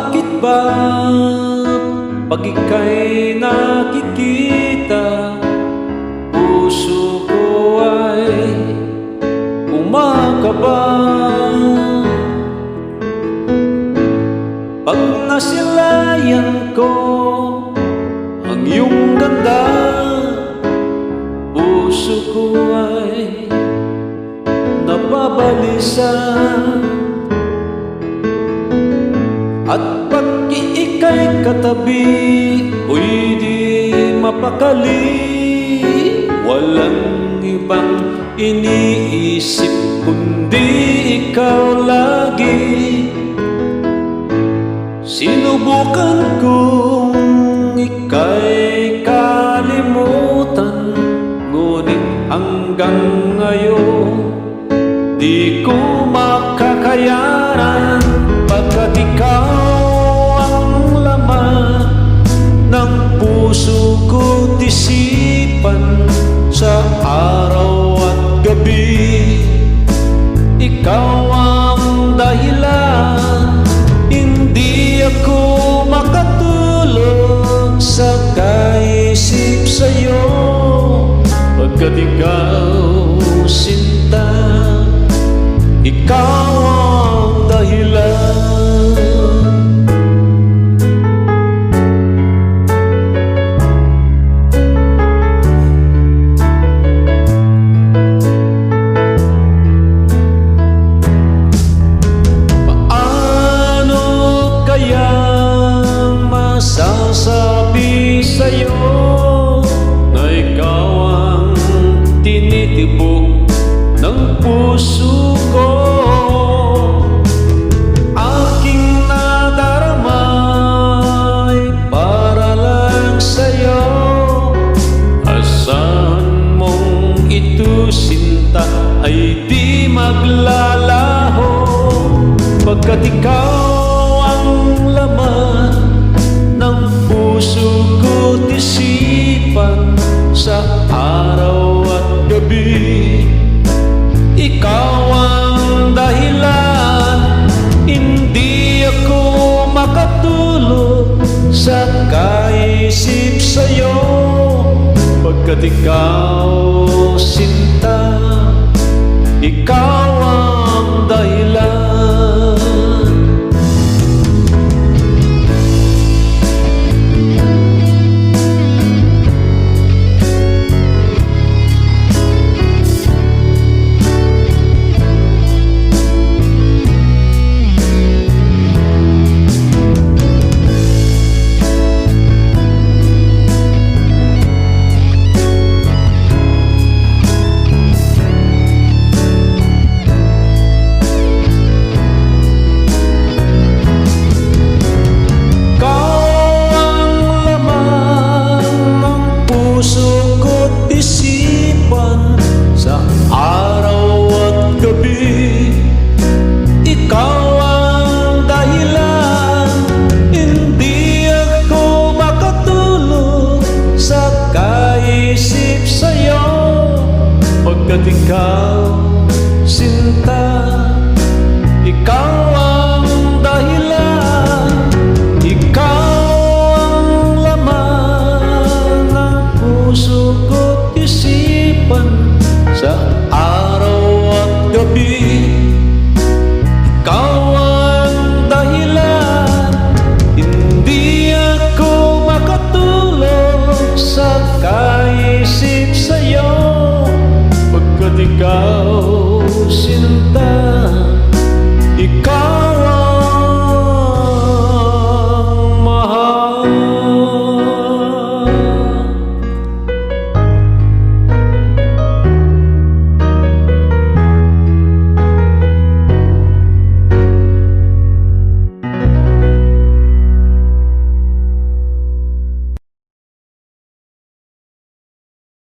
Bakit ba pag ika'y nakikita, puso ko ay kumakaba? Pag nasilayan ko ang iyong ganda, puso ko ay nababalisa. At pag ika'y katabi, uy di mapakali. Walang ibang iniisip kundi ikaw lagi. Sinubukan kong ika'y kalimutan, ngunit hanggang ngayon di ko makakayanan. Pagkat ikaw ang laman ng puso ko't isipan, sa araw at gabi. Ikaw ang dahilan, hindi ako makatulog sa kaisip sa'yo. Pagkat ikaw sinta, ikaw ang dahilan. Masasabi sa'yo na ikaw ang tinitibok ng puso ko. Aking nadarama ay para lang sa'yo. Asahan mong ito sinta ay di maglalaho. Pagkat ikaw ang laman ng puso ko't isipan, sa araw at gabi. Ikaw ang dahilan, hindi ako makatulog sa kaisip sa'yo. Pagkat ikaw sinta, ikaw ang dahilan. Puso ko't isipan, sa araw at gabi. Ikaw ang dahilan, hindi ako makatulog sa kaisip sa'yo. Pagkat ikaw sinta, ikaw ang dahilan. Ikaw ang laman ng puso ko't isipan, sa araw at gabi. Ikaw ang dahilan, hindi ako makatulog sa kaisip sa'yo. Pagkat ikaw sinta, ikaw